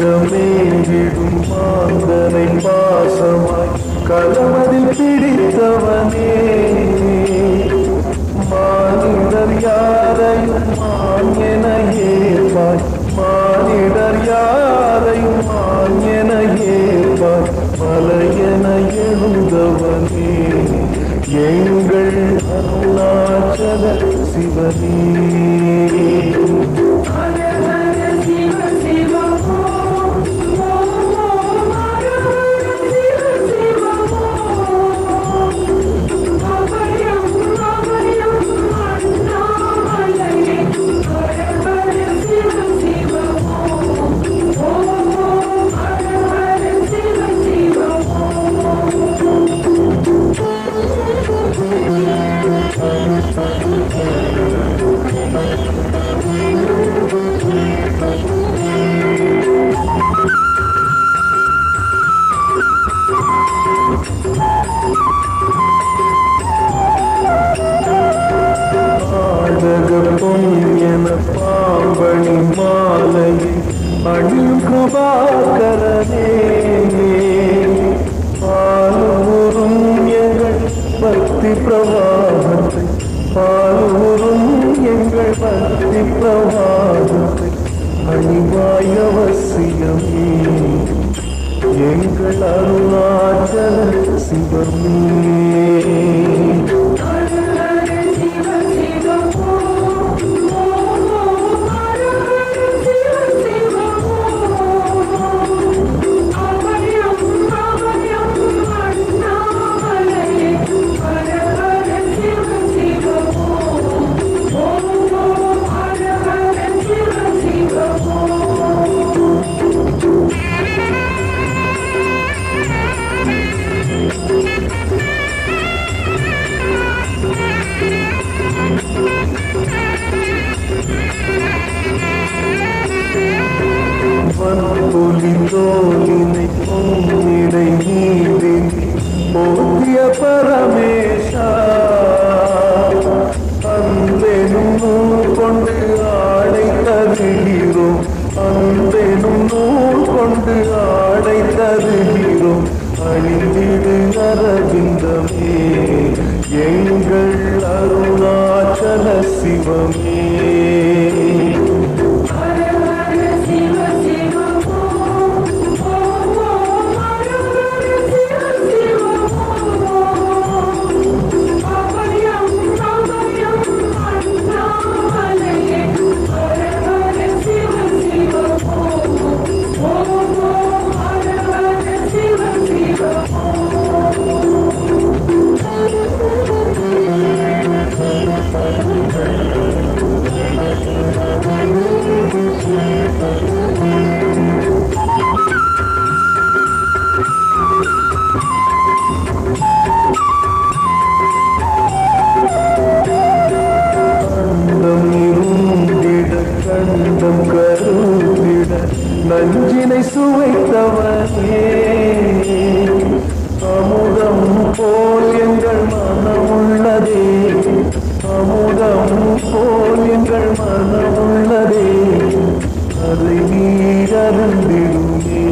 கானகமேங்கிடும் மாந்தனை பாசமாய் கலமதில் பிடித்தவனே மானிடர் யாரையும் மான் என ஏற்பாய் மானிடர் யாரையும் மான் என ஏற்பாய் மலையென எழுந்தவனே எங்கள் அருணாச்சல சிவனே. பொன்யன பாம்பணி மாலையில் அணியும் கிருபாகரனே பாலூரும் எங்கள் பக்தி பிரவாகத்தை பாலூரும் எங்கள் பக்தி பிரவாகத்தை அணிவாய் அவசியமே எங்கள் அருணாச்சல சிவமே. புலிதோலினை பொன்னிடை நீரின் போதிய பரமேஷா அன்பெனும் நூல் கொண்டு ஆடை தருகிறோம் அன்பெனும் நூல் கொண்டு ஆடை தருகிறோம் அணிந்திடு அரவிந்தமே எங்கள் அருணாச்சல சிவமே. கண்டம் கருந்திட நஞ்சினை சுவைத்தவனே அமுதம் போல் எங்கள் மனமுள்ளதே அமுதம் போல் எங்கள் மனமுள்ளதே அதை நீரருந்திடுமே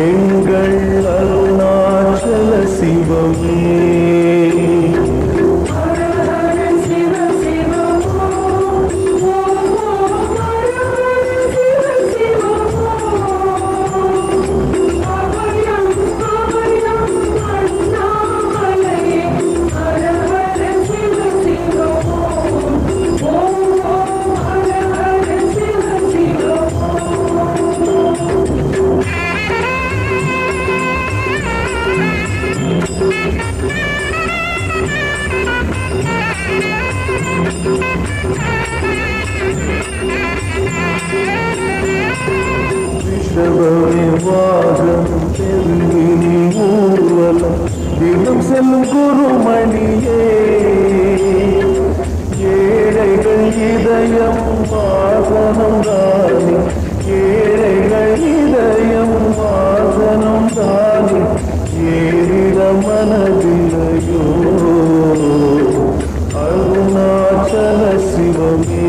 எங்கள் அருணாச்சல சிவமே. வாகம் பெருங்கினி ஊர்வலம் தினம் செல்லும் குருமணியே ஏழைகள் இதயம் வாசனம் தானே ஏழைகள் இதயம் வாசனம் தானே ஏறிட மனதிலையோ சிவமே.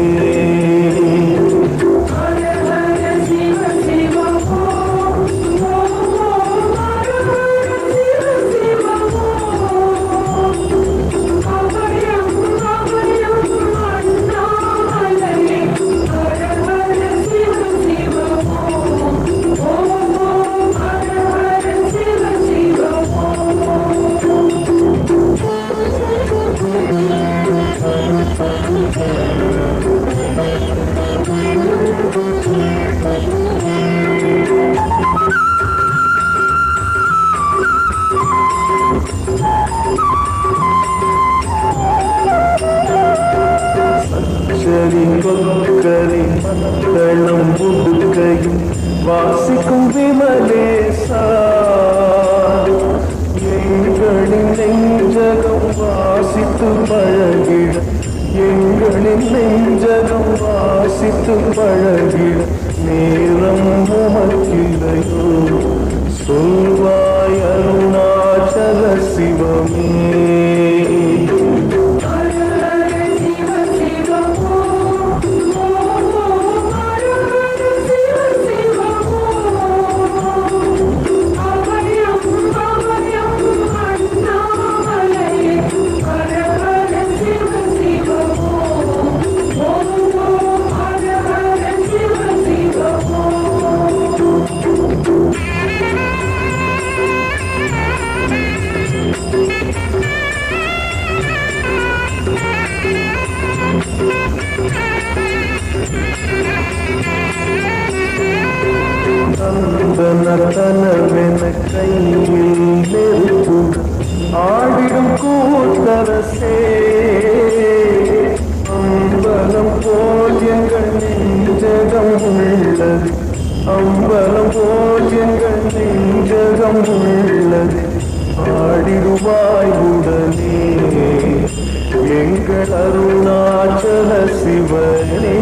சரி கொக்கரை மத்தளம் புதுக்கையும் வாசிக்கும் விமலேசா, எங்களின் நெஞ்சகம் வாசித்து பழகிட, எங்களின் நெஞ்சகம் வாசித்து பழகிட நேரம் உமக்கில்லையோ, சொல்வாய் அருணாச்சல சிவமே. நந்தனத்தனவென கையில் நெருப்பு ஆடிடும் கூத்தரசே, அம்பலம் போல் எங்கள் நெஞ்சகம் உள்ளது, அம்பலம் போல் எங்கள் நெஞ்சகம் உள்ளது, ஆடிடுவாய் உடனே எங்கள் அருணாச்சல சிவனே.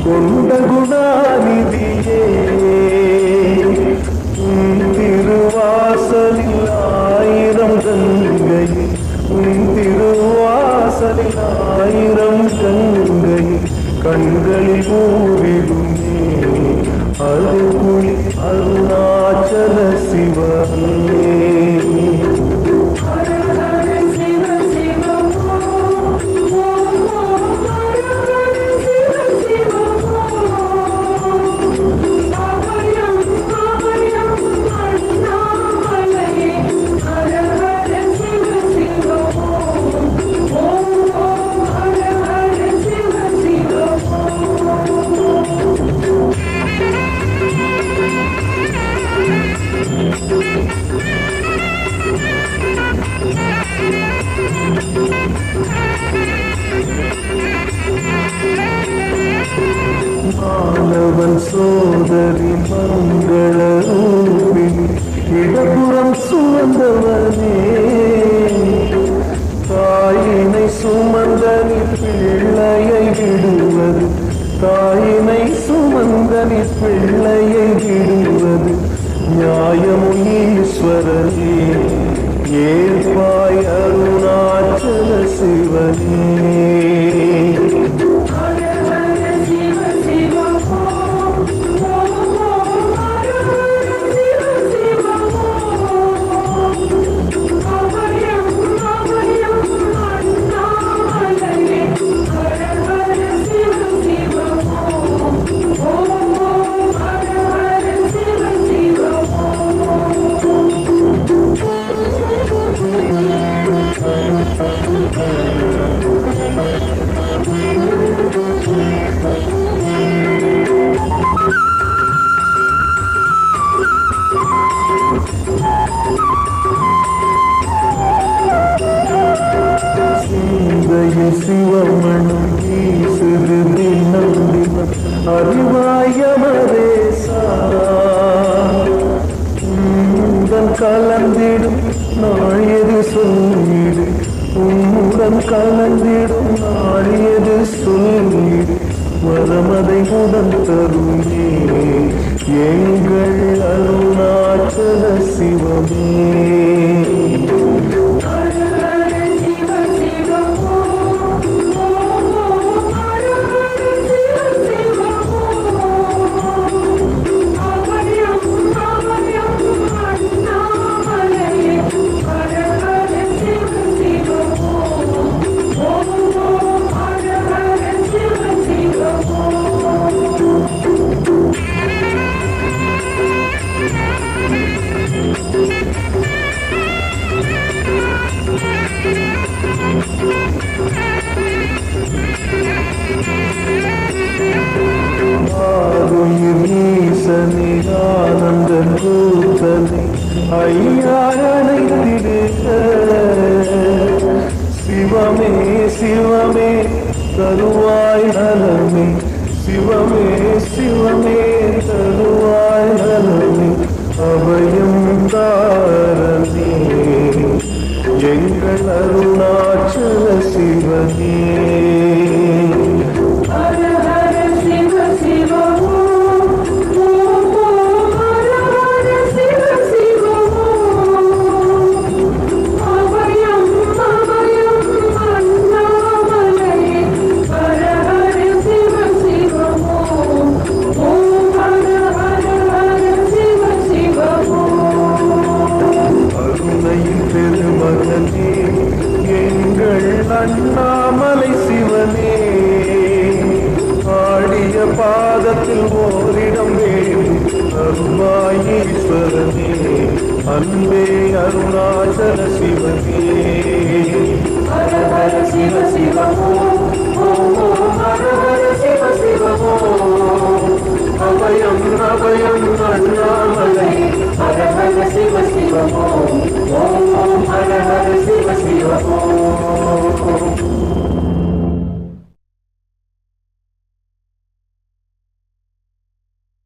கொண்ட குணாநிதியே, திருவாசலில் ஆயிரம் கங்கை, திருவாசலில் ஆயிரம் கங்கை கண்களில் ஊரிலுமே அருள்மொழி அருணாச்சல சிவனே. மாணவன் சோதரி மங்கள ரூபின் இடப்புறம் சுமந்தவனே, தாயினை சுமந்தனி பிள்ளையை விடுவது, தாயினை சுமந்தனி பிள்ளையை விடுவது நியாயம் ஈஸ்வரனே, ஏற்பாய் அருணாச்சல சிவனே. சிவமணம் வீசுது தினம் தினம் அறிவாயமரேசா உம்முடன் கலந்திடும் நாள் எது சொல்லிடு உம்முடன் கலந்திடும் நாள் எது சொல்லிடு வரமதை உடன் தருமே எங்கள் அருணாச்சல சிவமே ஈசனே ஆனந்த கூத்தனே ஐயாரணைத்திடுக சிவமே சிவமே தருவாய் நலமே சிவமே சிவமே தருவாய் நலமே அபயம் தாரமே எங்கள் அருணாச்சல சிவனே பெருமகனே எங்கள் அண்ணாமலை சிவனே ஆடிய பாதத்தில் ஓரிடம் வேண்டும் அருமாயீஸ்வரனே அன்பே அருணாச்சல சிவனே ஹர ஹர சிவ சிவ ஓம் ஓம் ஹர ஹர சிவ சிவ ஓம் அபயம் அபயம் அண்ணாமலை ஹர ஹர சிவ சிவ ஓம் ஓம் ஹர ஹர சிவ சிவ ஓம்